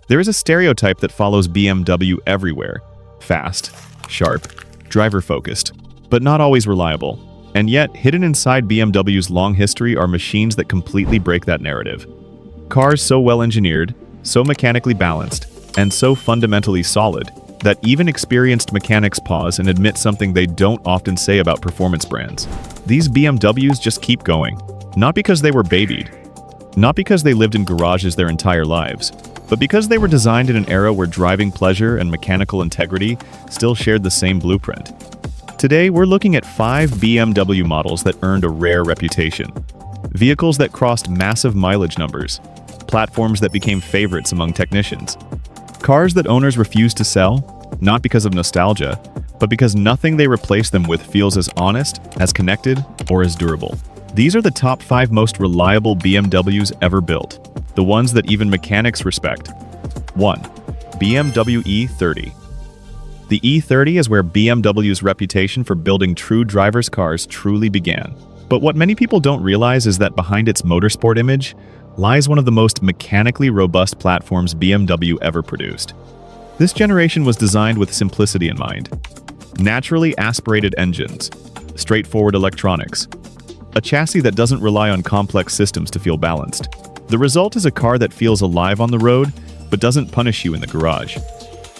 There is a stereotype that follows BMW everywhere: fast, sharp, driver-focused, but not always reliable. And yet, hidden inside BMW's long history are machines that completely break that narrative. Cars so well-engineered, so mechanically balanced, and so fundamentally solid that even experienced mechanics pause and admit something they don't often say about performance brands. These BMWs just keep going. Not because they were babied, not because they lived in garages their entire lives, but because they were designed in an era where driving pleasure and mechanical integrity still shared the same blueprint. Today, we're looking at 5 BMW models that earned a rare reputation. Vehicles that crossed massive mileage numbers, platforms that became favorites among technicians. Cars that owners refuse to sell, not because of nostalgia, but because nothing they replace them with feels as honest, as connected, or as durable. These are the top 5 most reliable BMWs ever built, the ones that even mechanics respect. 1. BMW E30. The E30 is where BMW's reputation for building true driver's cars truly began. But what many people don't realize is that behind its motorsport image lies one of the most mechanically robust platforms BMW ever produced. This generation was designed with simplicity in mind. Naturally aspirated engines, straightforward electronics, a chassis that doesn't rely on complex systems to feel balanced. The result is a car that feels alive on the road, but doesn't punish you in the garage.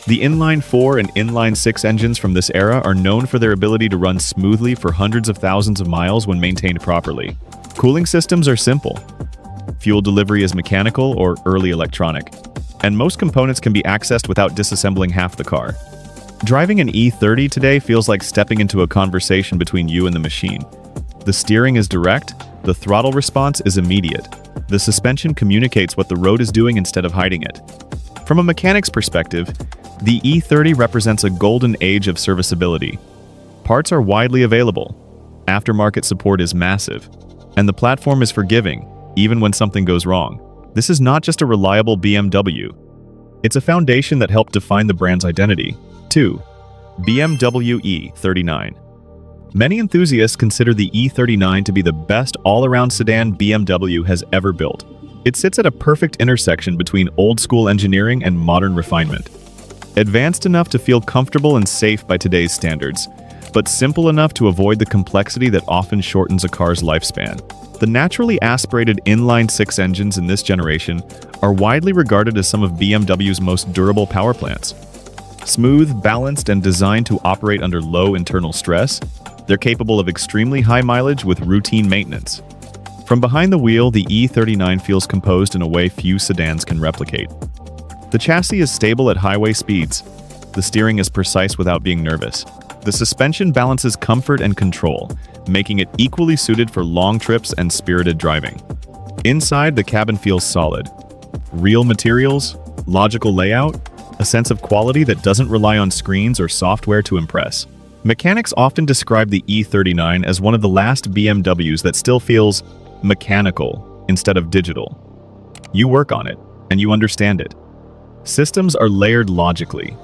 The inline-4 and inline-6 engines from this era are known for their ability to run smoothly for hundreds of thousands of miles when maintained properly. Cooling systems are simple. Fuel delivery is mechanical or early electronic, and most components can be accessed without disassembling half the car. Driving an E30 today feels like stepping into a conversation between you and the machine. The steering is direct, the throttle response is immediate. The suspension communicates what the road is doing instead of hiding it. From a mechanic's perspective, the E30 represents a golden age of serviceability. Parts are widely available, aftermarket support is massive, and the platform is forgiving, even when something goes wrong. This is not just a reliable BMW. It's a foundation that helped define the brand's identity. 2. BMW E39. Many enthusiasts consider the E39 to be the best all-around sedan BMW has ever built. It sits at a perfect intersection between old-school engineering and modern refinement. Advanced enough to feel comfortable and safe by today's standards, but simple enough to avoid the complexity that often shortens a car's lifespan. The naturally aspirated inline-6 engines in this generation are widely regarded as some of BMW's most durable power plants. Smooth, balanced, and designed to operate under low internal stress, they're capable of extremely high mileage with routine maintenance. From behind the wheel, the E39 feels composed in a way few sedans can replicate. The chassis is stable at highway speeds. The steering is precise without being nervous. The suspension balances comfort and control, making it equally suited for long trips and spirited driving. Inside, the cabin feels solid. Real materials, logical layout, a sense of quality that doesn't rely on screens or software to impress. Mechanics often describe the E39 as one of the last BMWs that still feels mechanical instead of digital. You work on it, and you understand it. Systems are layered logically.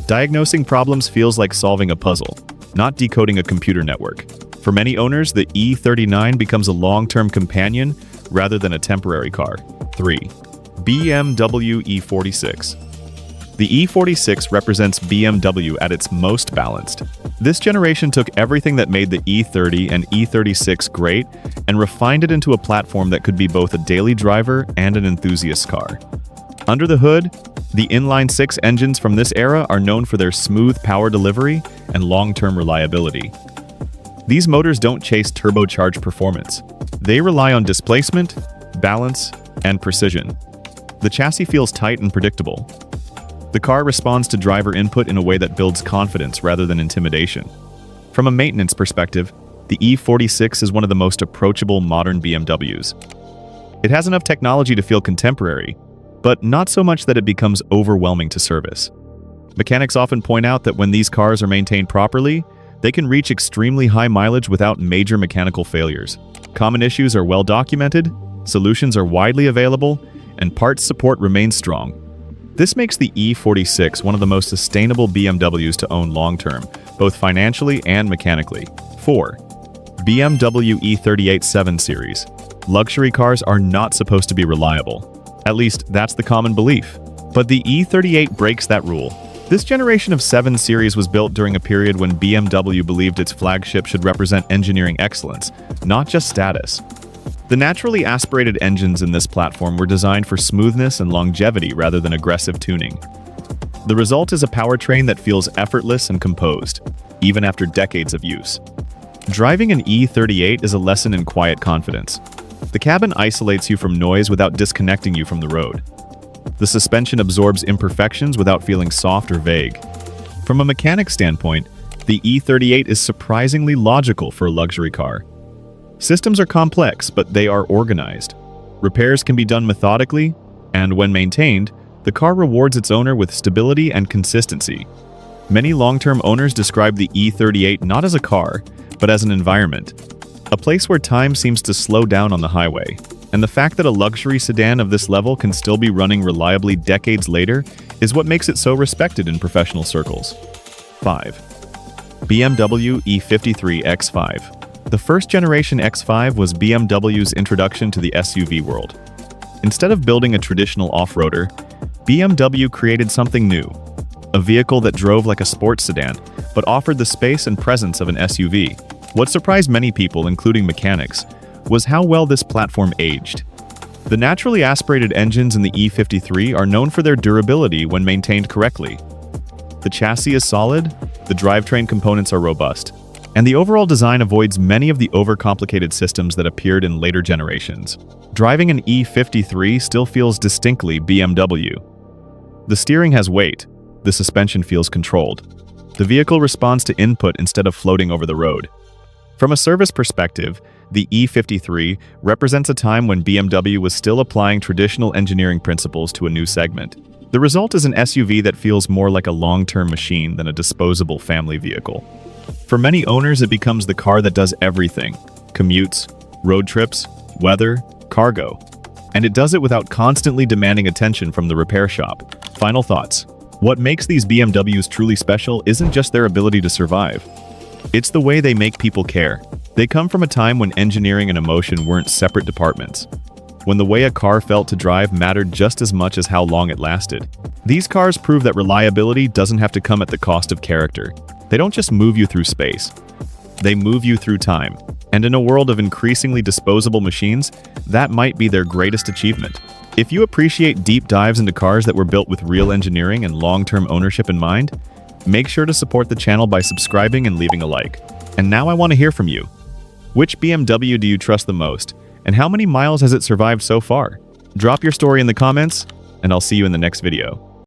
Diagnosing problems feels like solving a puzzle, not decoding a computer network. For many owners, the E39 becomes a long-term companion rather than a temporary car. 3. BMW E46. The E46 represents BMW at its most balanced. This generation took everything that made the E30 and E36 great and refined it into a platform that could be both a daily driver and an enthusiast car. Under the hood, the inline-6 engines from this era are known for their smooth power delivery and long-term reliability. These motors don't chase turbocharged performance. They rely on displacement, balance, and precision. The chassis feels tight and predictable. The car responds to driver input in a way that builds confidence rather than intimidation. From a maintenance perspective, the E46 is one of the most approachable modern BMWs. It has enough technology to feel contemporary, but not so much that it becomes overwhelming to service. Mechanics often point out that when these cars are maintained properly, they can reach extremely high mileage without major mechanical failures. Common issues are well documented, solutions are widely available, and parts support remains strong. This makes the E46 one of the most sustainable BMWs to own long-term, both financially and mechanically. 4. BMW E38 7 Series. Luxury cars are not supposed to be reliable. At least, that's the common belief. But the E38 breaks that rule. This generation of 7 Series was built during a period when BMW believed its flagship should represent engineering excellence, not just status. The naturally aspirated engines in this platform were designed for smoothness and longevity rather than aggressive tuning. The result is a powertrain that feels effortless and composed, even after decades of use. Driving an E38 is a lesson in quiet confidence. The cabin isolates you from noise without disconnecting you from the road. The suspension absorbs imperfections without feeling soft or vague. From a mechanic standpoint, the E38 is surprisingly logical for a luxury car. Systems are complex, but they are organized. Repairs can be done methodically, and when maintained, the car rewards its owner with stability and consistency. Many long-term owners describe the E38 not as a car, but as an environment, a place where time seems to slow down on the highway. And the fact that a luxury sedan of this level can still be running reliably decades later is what makes it so respected in professional circles. 5. BMW E53 X5. The first generation X5 was BMW's introduction to the SUV world. Instead of building a traditional off-roader, BMW created something new, a vehicle that drove like a sports sedan, but offered the space and presence of an SUV. What surprised many people, including mechanics, was how well this platform aged. The naturally aspirated engines in the E53 are known for their durability when maintained correctly. The chassis is solid, the drivetrain components are robust, and the overall design avoids many of the overcomplicated systems that appeared in later generations. Driving an E53 still feels distinctly BMW. The steering has weight, the suspension feels controlled. The vehicle responds to input instead of floating over the road. From a service perspective, the E53 represents a time when BMW was still applying traditional engineering principles to a new segment. The result is an SUV that feels more like a long-term machine than a disposable family vehicle. For many owners, it becomes the car that does everything: commutes, road trips, weather, cargo. And it does it without constantly demanding attention from the repair shop. Final thoughts. What makes these BMWs truly special isn't just their ability to survive. It's the way they make people care. They come from a time when engineering and emotion weren't separate departments, when the way a car felt to drive mattered just as much as how long it lasted. These cars prove that reliability doesn't have to come at the cost of character. They don't just move you through space. They move you through time. And in a world of increasingly disposable machines, that might be their greatest achievement. If you appreciate deep dives into cars that were built with real engineering and long-term ownership in mind, make sure to support the channel by subscribing and leaving a like. And now I want to hear from you. Which BMW do you trust the most? And how many miles has it survived so far? Drop your story in the comments, and I'll see you in the next video.